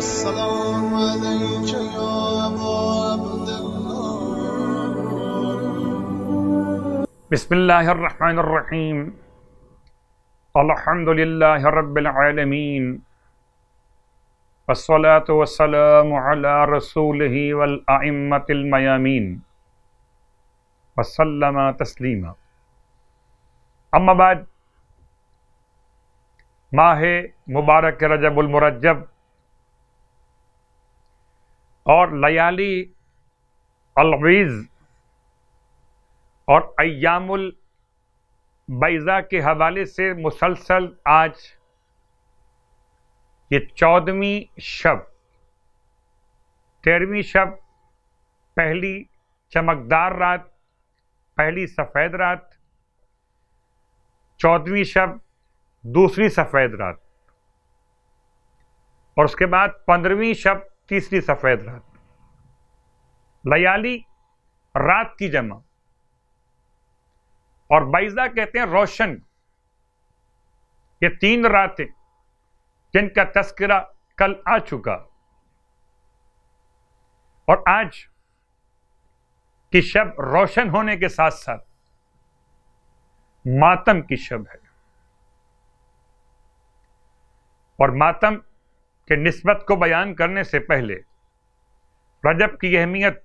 السلام عليك يا أبا عبد الله. بسم الله الرحمن الرحيم. الحمد لله رب العالمين، والصلاة والسلام على رسوله والأئمة الميامين وسلم تسلیما. اما بعد، ماہ مبارک رجب المرجب اور لیالی الغیظ اور ایام البیضاء کے حوالے سے مسلسل آج یہ 14ویں شب، 13ویں شب پہلی چمکدار رات، پہلی سفید رات، 14ویں شب دوسری سفید رات، اور اس کے بعد 15ویں شب تیسری سفید رات. لیالی رات کی جمع، اور بیضاء کہتے ہیں روشن. یہ 3 راتیں جن کا تذکرہ کل آ چکا، اور آج کی شب روشن ہونے کے ساتھ ساتھ ماتم کی شب ہے. اور ماتم کے نسبت کو بیان کرنے سے پہلے رجب کی اہمیت،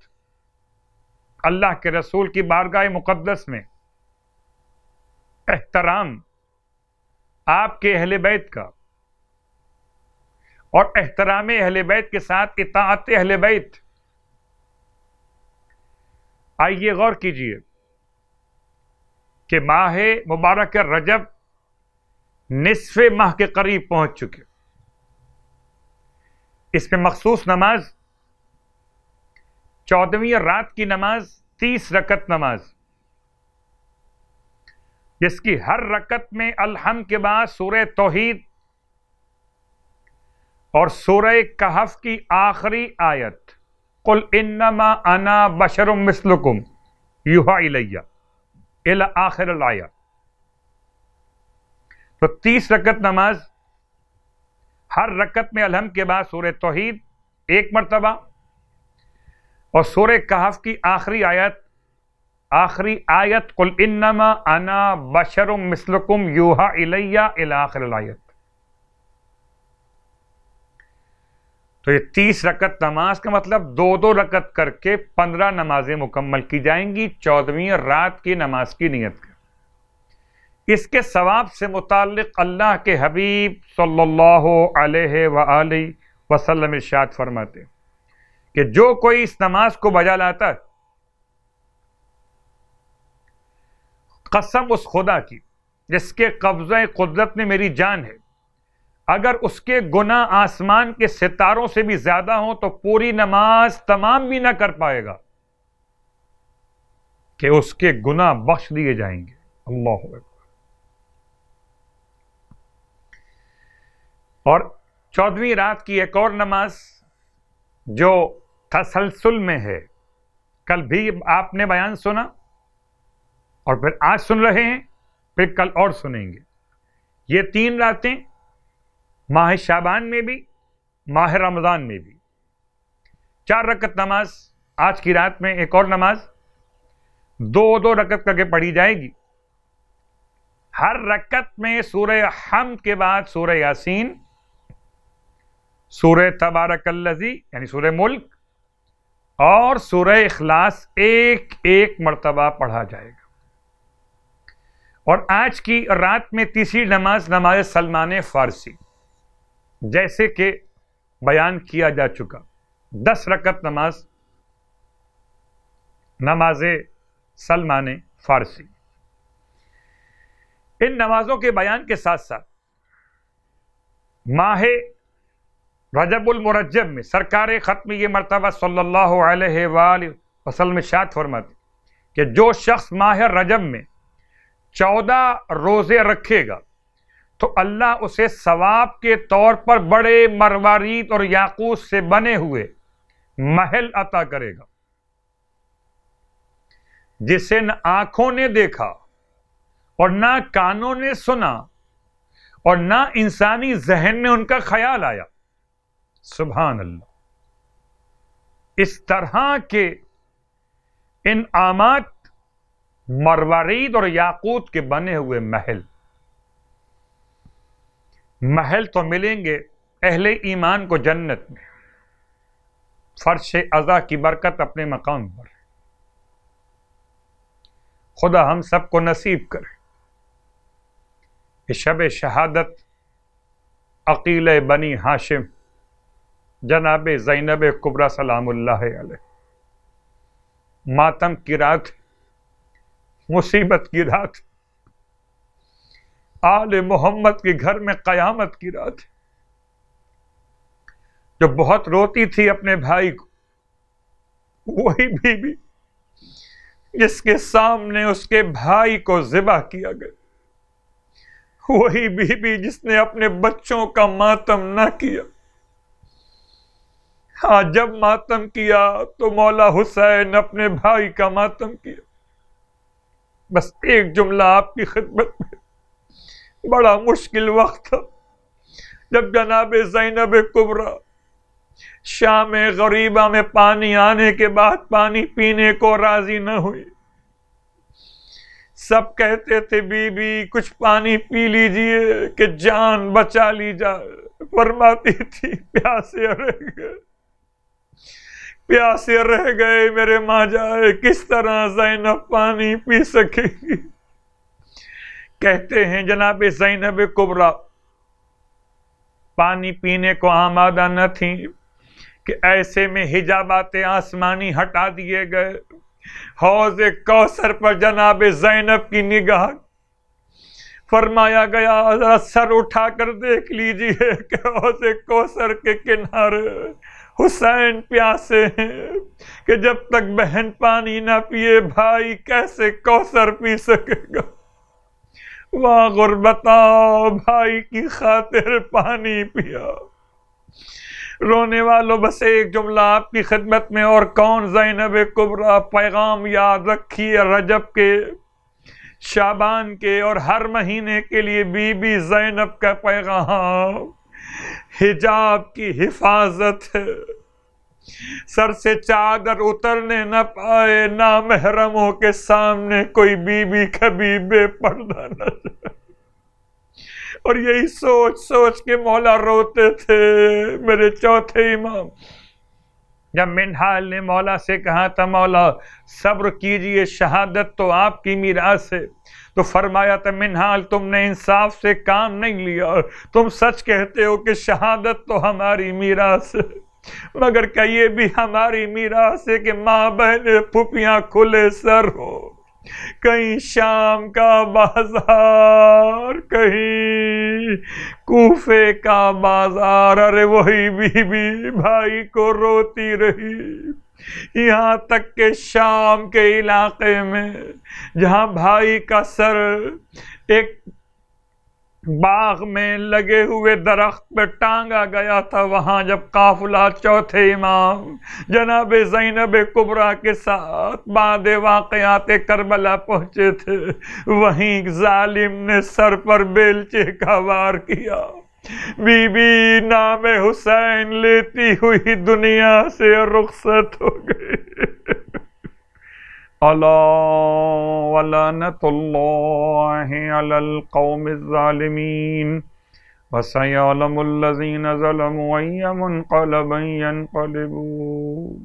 اللہ کے رسول کی بارگاہ مقدس میں احترام آپ کے اہل بیت کا، اور احترام اہل بیت کے ساتھ اطاعت اہل بیت. آئیے غور کیجئے کہ ماہ مبارک رجب نصف ماہ کے قریب پہنچ چکے. اس میں مخصوص نماز 14ویں رات کی نماز 30 رکعت نماز، جس کی ہر رکعت میں الحمد کے بعد سورہ توحید اور سورہ کہف کی آخری آیت قل انما انا بشر مثلکم یوحی الی الی آخر الآیہ. تو 30 رکعت نماز، ہر رکعت میں الحمد کے بعد سورہ توحید 1 مرتبہ، اور سورہ کہف کی آخری آیت قل انما انا بشر مثلکم یوحی الی الی آخر الآیت. تو یہ 30 رکعت نماز کا مطلب 2 رکعت کر کے 15 نمازیں مکمل کی جائیں گی 14ویں رات کی نماز کی نیت کا. اس کے ثواب سے متعلق اللہ کے حبیب صلی اللہ علیہ وآلہ وسلم ارشاد فرماتے کہ جو کوئی اس نماز کو بجا لاتا ہے، قسم اس خدا کی جس کے قبضہ قدرت میں میری جان ہے، اگر اس کے گناہ آسمان کے ستاروں سے بھی زیادہ ہوں تو پوری نماز تمام بھی نہ کر پائے گا کہ اس کے گناہ بخش دیے جائیں گے. اللہ اکبر. اور 14ویں رات کی ایک اور نماز جو تسلسل میں ہے، کل بھی آپ نے بیان سنا، اور پھر آج سن رہے ہیں، پھر کل اور سنیں گے. یہ 3 راتیں ماہ شعبان میں بھی، ماہ رمضان میں بھی 4 رکعت نماز. آج کی رات میں ایک اور نماز 2 رکعت کر کے پڑھی جائے گی. ہر رکعت میں سورہ حمد کے بعد سورہ یاسین، سورہ تبارک الذی یعنی سورہ ملک، اور سورہ اخلاص ایک مرتبہ پڑھا جائے گا. اور آج کی رات میں تیسری نماز، نماز سلمان فارسی، جیسے کہ بیان کیا جا چکا 10 رکعت نماز، نماز سلمان فارسی. ان نمازوں کے بیان کے ساتھ ساتھ ماہ رجب المرجب میں سرکار ختم یہ مرتبہ صلی اللہ علیہ وآلہ وسلم ارشاد فرماتے کہ جو شخص ماہ رجب میں 14 روزے رکھے گا تو اللہ اسے ثواب کے طور پر بڑے مروارید اور یاقوت سے بنے ہوئے محل عطا کرے گا، جسے نہ آنکھوں نے دیکھا اور نہ کانوں نے سنا اور نہ انسانی ذہن میں ان کا خیال آیا. سبحان اللہ. اس طرح کے انعامات مروارید اور یاقوت کے بنے ہوئے محل تو ملیں گے اہل ایمان کو جنت میں. فرش عزا کی برکت اپنے مقام پر. خدا ہم سب کو نصیب کرے کہ شب شہادت عقیل بنی ہاشم جناب زینب کبریٰ سلام اللہ علیہ ماتم کی رات، مصیبت کی رات، آل محمد کے گھر میں قیامت کی رات، جو بہت روتی تھی اپنے بھائی کو. وہی بیوی جس کے سامنے اس کے بھائی کو ذبح کیا گیا، وہی بیوی جس نے اپنے بچوں کا ماتم نہ کیا. ہاں، جب ماتم کیا تو مولا حسین اپنے بھائی کا ماتم کیا. بس ایک جملہ آپ کی خدمت میں. بڑا مشکل وقت تھا جب جناب زینب کبریٰ شام غریبہ میں پانی آنے کے بعد پانی پینے کو راضی نہ ہوئی. سب کہتے تھے بی بی کچھ پانی پی لیجئے کہ جان بچا لی جائے. فرماتی تھی پیاسے رہ گئے میرے ماں جائے، کس طرح زینب پانی پی سکے گی. کہتے ہیں جناب زینب کبریٰ پانی پینے کو آمادہ نہ تھیں کہ ایسے میں حجابات آسمانی ہٹا دیے گئے. حوض کوثر پر جناب زینب کی نگاہ، فرمایا گیا ذرا سر اٹھا کر دیکھ لیجئے کہ حوض کوثر کے کنارے حسین پیاسے ہیں کہ جب تک بہن پانی نہ پیے بھائی کیسے کوثر پی سکے گا. واہ غربتا، بھائی کی خاطر پانی پیا. رونے والوں بس ایک جملہ آپ کی خدمت میں، اور کون زینب کبریٰ. پیغام یاد رکھیے، رجب کے، شعبان کے اور ہر مہینے کے لیے بی بی زینب کا پیغام حجاب کی حفاظت ہے. سر سے چادر اترنے نہ پائے، نامحرموں کے سامنے کوئی بی بی کبھی بے پردہ نہ جائے. اور یہی سوچ سوچ کے مولا روتے تھے. میرے چوتھے امام جب منہال نے مولا سے کہا تھا مولا صبر کیجئے، شہادت تو آپ کی میراث ہے، تو فرمایا تھا منہال تم نے انصاف سے کام نہیں لیا. تم سچ کہتے ہو کہ شہادت تو ہماری میراث ہے، مگر کیا یہ بھی ہماری میراث ہے کہ ماں بہنیں پھوپھیاں کھلے سر ہو. کہیں شام کا بازار، کہیں کوفے کا بازار. ارے وہی بی بی بھائی کو روتی رہی، یہاں تک کہ شام کے علاقے میں جہاں بھائی کا سر ایک باغ میں لگے ہوئے درخت پہ ٹانگا گیا تھا، وہاں جب قافلہ چوتھے امام جناب زینب کبریٰ کے ساتھ بعد واقعات کربلا پہنچے تھے، وہیں ظالم نے سر پر بیلچے کا وار کیا. بی بی نام حسین لیتی ہوئی دنیا سے رخصت ہو گئی. الا ولعنۃ اللہ علی القوم الظالمین وسیعلم الذین ظلموا ای منقلب ینقلبون.